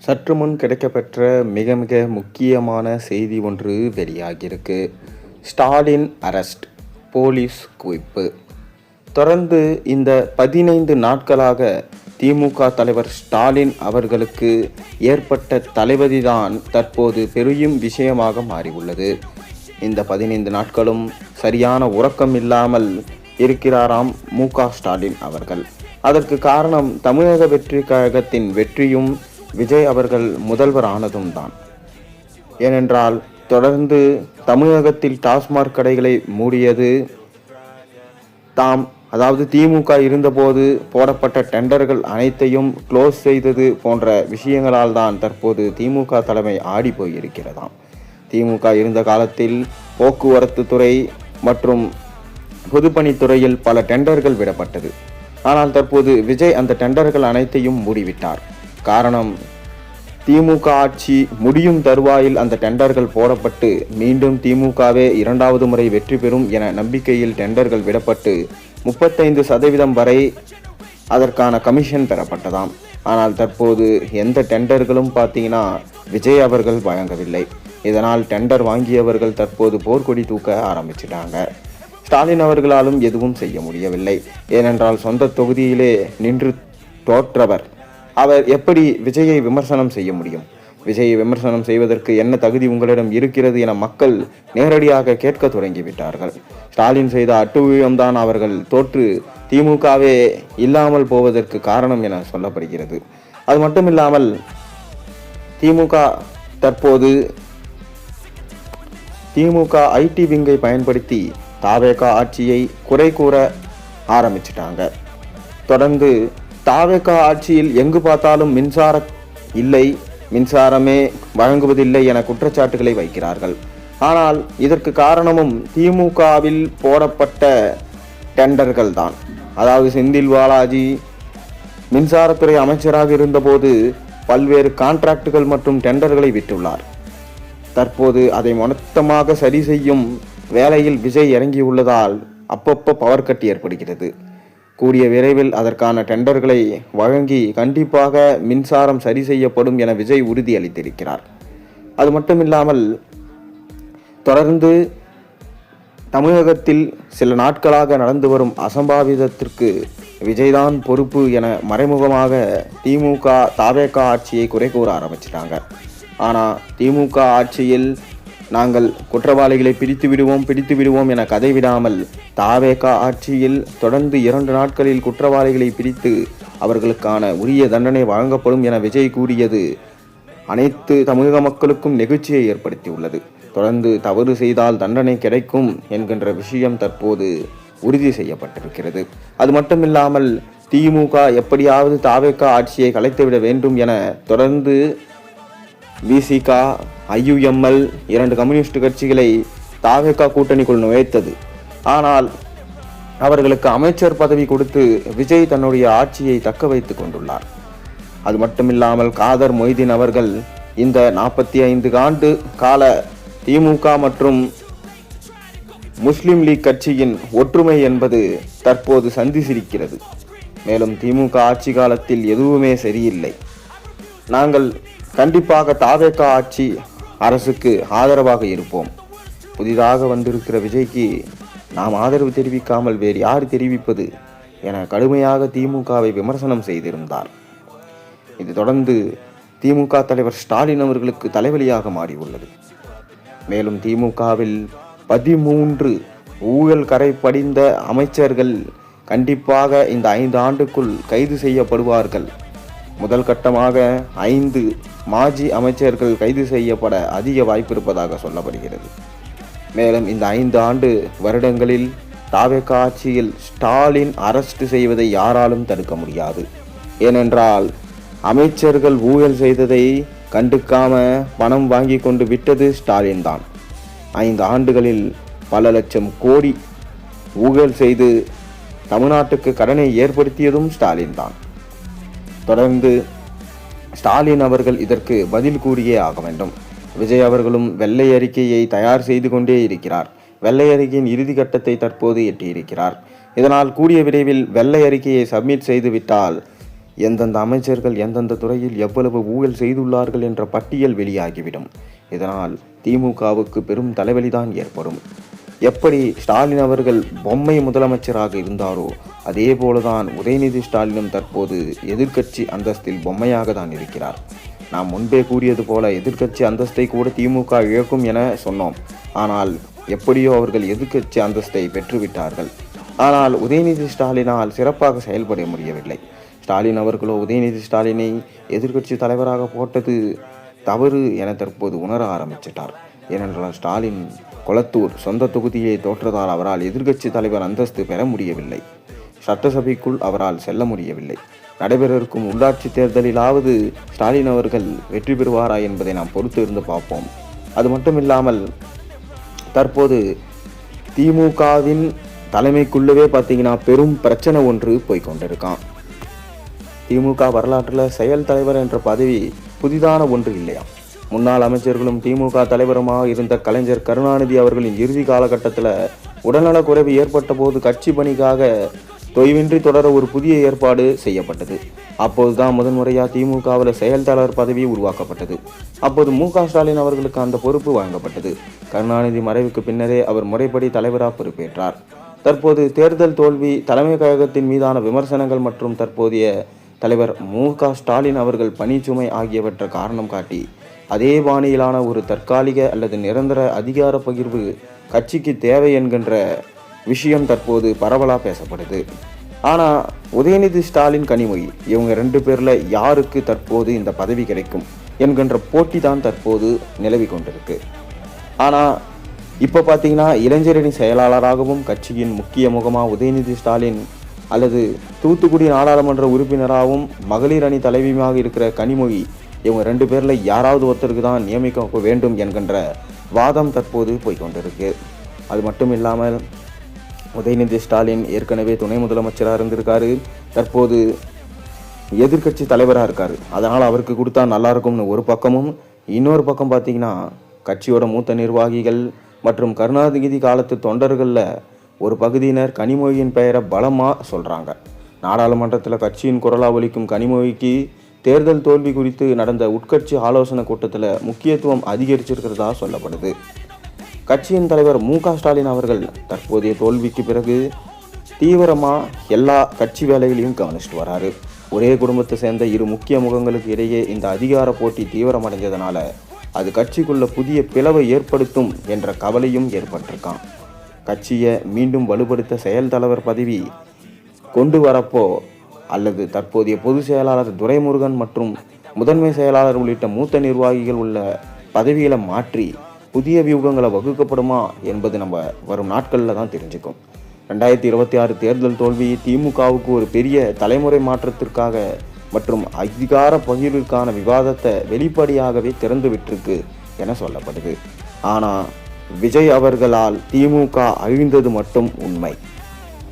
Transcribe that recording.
சற்று முன் கிடைக்கப்பெற்ற மிக மிக முக்கியமான செய்தி ஒன்று வெளியாகியிருக்கு. ஸ்டாலின் அரெஸ்ட், போலீஸ் குவிப்பு. தொடர்ந்து இந்த 15 நாட்களாக திமுக தலைவர் ஸ்டாலின் அவர்களுக்கு ஏற்பட்ட தலைவதிதான் தற்போது பெரும் விஷயமாக மாறியுள்ளது. இந்த 15 நாட்களும் சரியான உறக்கம் இல்லாமல் இருக்கிறாராம் மு.க.ஸ்டாலின் அவர்கள். அதற்கு காரணம் தமிழக வெற்றி கழகத்தின் வெற்றியும் விஜய் அவர்கள் முதல்வர் ஆனதும் தான். ஏனென்றால் தொடர்ந்து தமிழகத்தில் டாஸ்மாக் கடைகளை மூடியது அதாவது திமுக இருந்தபோது போடப்பட்ட டெண்டர்கள் அனைத்தையும் க்ளோஸ் செய்தது போன்ற விஷயங்களால் தான் தற்போது திமுக தலைமை ஆடி போயிருக்கிறதாம். திமுக இருந்த காலத்தில் போக்குவரத்து துறை மற்றும் பொதுப்பணித்துறையில் பல டெண்டர்கள் விடப்பட்டது. ஆனால் தற்போது விஜய் அந்த டெண்டர்கள் அனைத்தையும் மூடிவிட்டார். காரணம், திமுக ஆட்சி முடியும் தருவாயில் அந்த டெண்டர்கள் போடப்பட்டு மீண்டும் திமுகவே 2வது முறை வெற்றி பெறும் என நம்பிக்கையில் டெண்டர்கள் விடப்பட்டு 35% வரை அதற்கான கமிஷன் பெறப்பட்டதாம். ஆனால் தற்போது எந்த டெண்டர்களும் பார்த்தீங்கன்னா விஜய் அவர்கள் வழங்கவில்லை. இதனால் டெண்டர் வாங்கியவர்கள் தற்போது போர்க்கொடி தூக்க ஆரம்பிச்சிட்டாங்க. ஸ்டாலின் அவர்களாலும் எதுவும் செய்ய முடியவில்லை. ஏனென்றால் சொந்த தொகுதியிலே நின்று தோற்றவர் அவர் எப்படி விஜயை விமர்சனம் செய்ய முடியும்? விஜயை விமர்சனம் செய்வதற்கு என்ன தகுதி உங்களிடம் இருக்கிறது என மக்கள் நேரடியாக கேட்க தொடங்கிவிட்டார்கள். ஸ்டாலின் செய்த அட்டூழியம்தான் அவர்கள் தோற்று திமுகவே இல்லாமல் போவதற்கு காரணம் என சொல்லப்படுகிறது. அது மட்டுமில்லாமல் திமுக ஐடி விங்கை பயன்படுத்தி தாவேக ஆட்சியை குறை கூற ஆரம்பிச்சிட்டாங்க. தொடர்ந்து தாவேக ஆட்சியில் எங்கு பார்த்தாலும் மின்சாரமே வழங்குவதில்லை என குற்றச்சாட்டுகளை வைக்கிறார்கள். ஆனால் இதற்கு காரணமும் திமுகவில் போடப்பட்ட டெண்டர்கள் தான். அதாவது செந்தில் பாலாஜி மின்சாரத்துறை அமைச்சராக இருந்தபோது பல்வேறு கான்ட்ராக்டுகள் மற்றும் டெண்டர்களை விட்டுள்ளார். தற்போது அதை மொத்தமாக சரி செய்யும் வேலையில் விஜய் இறங்கியுள்ளதால் அப்பப்போ பவர் கட் ஏற்படுகிறது. கூடிய விரைவில் அதற்கான டெண்டர்களை வழங்கி கண்டிப்பாக மின்சாரம் சரி செய்யப்படும் என விஜய் உறுதியளித்திருக்கிறார். அது மட்டுமில்லாமல் தொடர்ந்து தமிழகத்தில் சில நாட்களாக நடந்து வரும் அசம்பாவிதத்திற்கு விஜய்தான் பொறுப்பு என மறைமுகமாக திமுக தாவேக ஆட்சியை குறை கூற ஆரம்பிச்சிட்டாங்க. ஆனால் திமுக ஆட்சியில் நாங்கள் குற்றவாளிகளை பிடித்து விடுவோம் என கதை விடாமல் தாவேக ஆட்சியில் தொடர்ந்து 2 நாட்களில் குற்றவாளிகளை பிடித்து அவர்களுக்கான உரிய தண்டனை வழங்கப்படும் என விஜய் கூறியது அனைத்து தமிழக மக்களுக்கும் நெகிழ்ச்சியை ஏற்படுத்தியுள்ளது. தொடர்ந்து தவறு செய்தால் தண்டனை கிடைக்கும் என்கின்ற விஷயம் தற்போது உறுதி செய்யப்பட்டிருக்கிறது. அது மட்டுமில்லாமல் திமுக எப்படியாவது தாவேக ஆட்சியை கலைத்துவிட வேண்டும் என தொடர்ந்து விசிக, IUML 2 கம்யூனிஸ்ட் கட்சிகளை தாவேக கூட்டணிக்குள் நுழைத்தது. ஆனால் அவர்களுக்கு அமைச்சர் பதவி கொடுத்து விஜய் தன்னுடைய ஆட்சியை தக்க வைத்துக் கொண்டுள்ளார். அது மட்டுமில்லாமல் காதர் மொய்தீன் அவர்கள் இந்த 45 ஆண்டு கால திமுக மற்றும் முஸ்லிம் லீக் கட்சியின் ஒற்றுமை என்பது தற்போது சந்திசிருக்கிறது. மேலும் திமுக ஆட்சி காலத்தில் எதுவுமே சரியில்லை. நாங்கள் கண்டிப்பாக தாவேக ஆட்சி அரசுக்கு ஆதரவாக இருப்போம். புதிதாக வந்திருக்கிற விஜய்க்கு நாம் ஆதரவு தெரிவிக்காமல் வேறு யார் தெரிவிப்பது என கடுமையாக திமுகவை விமர்சனம் செய்திருந்தார். இது தொடர்ந்து திமுக தலைவர் ஸ்டாலின் அவர்களுக்கு தலைவலியாக மாறியுள்ளது. மேலும் திமுகவில் 13 ஊழல் கரை படிந்த அமைச்சர்கள் கண்டிப்பாக இந்த 5 ஆண்டுக்குள் கைது செய்யப்படுவார்கள். முதல் கட்டமாக 5 மாஜி அமைச்சர்கள் கைது செய்யப்பட அதிக வாய்ப்பு இருப்பதாக சொல்லப்படுகிறது. மேலும் இந்த 5 வருடங்களில் தாவேக ஆட்சியில் ஸ்டாலின் அரெஸ்ட் செய்வதை யாராலும் தடுக்க முடியாது. ஏனென்றால் அமைச்சர்கள் ஊழல் செய்ததை கண்டுக்காம பணம் வாங்கி கொண்டு விட்டது ஸ்டாலின் தான். 5 ஆண்டுகளில் பல லட்சம் கோடி ஊழல் செய்து தமிழ்நாட்டுக்கு கடனை ஏற்படுத்தியதும் ஸ்டாலின் தான். தொடர்ந்து ஸ்டாலின் அவர்கள் இதற்கு பதில் கூறியே ஆக வேண்டும். விஜய் அவர்களும் வெள்ளை அறிக்கையை தயார் செய்து கொண்டே இருக்கிறார். வெள்ளை அறிக்கையின் இறுதி கட்டத்தை தற்போது எட்டியிருக்கிறார். இதனால் கூடிய விரைவில் வெள்ளை அறிக்கையை சப்மிட் செய்துவிட்டால் எந்தெந்த அமைச்சர்கள் எந்தெந்த துறையில் எவ்வளவு ஊழல் செய்துள்ளார்கள் என்ற பட்டியல் வெளியாகிவிடும். இதனால் திமுகவுக்கு பெரும் தலைவலிதான் ஏற்படும். எப்படி ஸ்டாலின் அவர்கள் பொம்மை முதலமைச்சராக இருந்தாரோ அதே போலதான் உதயநிதி ஸ்டாலினும் தற்போது எதிர்க்கட்சி அந்தஸ்தில் பொம்மையாக தான் இருக்கிறார். நாம் முன்பே கூறியது போல எதிர்க்கட்சி அந்தஸ்தை கூட திமுக இழக்கும் என சொன்னோம். ஆனால் எப்படியோ அவர்கள் எதிர்க்கட்சி அந்தஸ்தை பெற்றுவிட்டார்கள். ஆனால் உதயநிதி ஸ்டாலினால் சிறப்பாக செயல்பட முடியவில்லை. ஸ்டாலின் அவர்களோ உதயநிதி ஸ்டாலினை எதிர்க்கட்சி தலைவராக போட்டது தவறு என தற்போது உணர ஆரம்பிச்சிட்டார். ஏனென்றால் ஸ்டாலின் கொளத்தூர் சொந்த தொகுதியை தோற்றதால் அவரால் எதிர்க்கட்சி தலைவர் அந்தஸ்து பெற முடியவில்லை. சட்டசபைக்குள் அவரால் செல்ல முடியவில்லை. நடைபெற இருக்கும் உள்ளாட்சி தேர்தலிலாவது ஸ்டாலின் அவர்கள் வெற்றி பெறுவாரா என்பதை நாம் பொறுத்து இருந்து பார்ப்போம். அது மட்டுமில்லாமல் தற்போது திமுகவின் தலைமைக்குள்ளவே பார்த்தீங்கன்னா பெரும் பிரச்சனை ஒன்று போய்கொண்டிருக்கான். திமுக வரலாற்றில் செயல் தலைவர் என்ற பதவி புதிதான ஒன்று இல்லையா. முன்னாள் அமைச்சர்களும் திமுக தலைவருமாக இருந்த கலைஞர் கருணாநிதி அவர்களின் இறுதி காலகட்டத்தில் உடல்நலக் குறைவு ஏற்பட்ட போது கட்சி பணிக்காக தொய்வின்றி தொடர ஒரு புதிய ஏற்பாடு செய்யப்பட்டது. அப்போதுதான் முதன்முறையாக திமுகவில் செயல் தலைவர் பதவி உருவாக்கப்பட்டது. அப்போது மு.க.ஸ்டாலின் அவர்களுக்கு அந்த பொறுப்பு வழங்கப்பட்டது. கருணாநிதி மறைவுக்கு பின்னரே அவர் முறைப்படி தலைவராக பொறுப்பேற்றார். தற்போது தேர்தல் தோல்வி, தலைமை கழகத்தின் மீதான விமர்சனங்கள் மற்றும் தற்போதைய தலைவர் மு.க.ஸ்டாலின் அவர்கள் பணிச்சுமை ஆகியவற்றை காரணம் காட்டி அதே பாணியிலான ஒரு தற்காலிக அல்லது நிரந்தர அதிகார பகிர்வு கட்சிக்கு தேவை என்கின்ற விஷயம் தற்போது பரவலாக பேசப்படுது. ஆனால் உதயநிதி ஸ்டாலின் கனிமொழி இவங்க 2 பேரில் யாருக்கு தற்போது இந்த பதவி கிடைக்கும் என்கின்ற போட்டி தான் தற்போது நிலவி கொண்டிருக்கு. ஆனால் இப்போ பார்த்தீங்கன்னா இளைஞரணி செயலாளராகவும் கட்சியின் முக்கிய முகமாக உதயநிதி ஸ்டாலின் அல்லது தூத்துக்குடி நாடாளுமன்ற உறுப்பினராகவும் மகளிர் அணி தலைவியுமாக இருக்கிற கனிமொழி இவங்க 2 பேரில் யாராவது ஒருத்தருக்கு தான் நியமிக்க வேண்டும் என்கின்ற வாதம் தற்போது போய்கொண்டிருக்கு. அது மட்டும் இல்லாமல் உதயநிதி ஸ்டாலின் ஏற்கனவே துணை முதலமைச்சராக இருந்திருக்காரு. தற்போது எதிர்க்கட்சி தலைவராக இருக்கார். அதனால் அவருக்கு கொடுத்தா நல்லாயிருக்கும்னு ஒரு பக்கமும், இன்னொரு பக்கம் பார்த்தீங்கன்னா கட்சியோட மூத்த நிர்வாகிகள் மற்றும் கருணாநிதி காலத்து தொண்டர்களில் ஒரு பகுதியினர் கனிமொழியின் பெயரை பலமாக சொல்கிறாங்க. நாடாளுமன்றத்தில் கட்சியின் குரலாக ஒலிக்கும் கனிமொழிக்கு தேர்தல் தோல்வி குறித்து நடந்த உட்கட்சி ஆலோசனை கூட்டத்தில் முக்கியத்துவம் அதிகரிச்சிருக்கிறதா சொல்லப்படுது. கட்சியின் தலைவர் மு.க.ஸ்டாலின் அவர்கள் தற்போதைய தோல்விக்கு பிறகு தீவிரமாக எல்லா கட்சி வேலைகளையும் கவனிச்சுட்டு வராரு. ஒரே குடும்பத்தை சேர்ந்த 2 முக்கிய முகங்களுக்கு இடையே இந்த அதிகார போட்டி தீவிரமடைஞ்சதுனால அது கட்சிக்குள்ள புதிய பிளவை ஏற்படுத்தும் என்ற கவலையும் ஏற்பட்டிருக்கான். கட்சியை மீண்டும் வலுப்படுத்த செயல் தலைவர் பதவி கொண்டு வரப்போ அல்லது தற்போதைய பொதுச் செயலாளர் துரைமுருகன் மற்றும் முதன்மை செயலாளர் உள்ளிட்ட மூத்த நிர்வாகிகள் உள்ள பதவிகளை மாற்றி புதிய வியூகங்களை வகுக்கப்படுமா என்பது நம்ம வரும் நாட்களில் தான் தெரிஞ்சுக்கும். 2026 தேர்தல் தோல்வி திமுகவுக்கு ஒரு பெரிய தலைமுறை மாற்றத்திற்காக மற்றும் அதிகார பகிர்விற்கான விவாதத்தை வெளிப்படையாகவே திறந்து விட்டிருக்கு என சொல்லப்படுது. ஆனால் விஜய் அவர்களால் திமுக அழிந்தது மட்டும் உண்மை.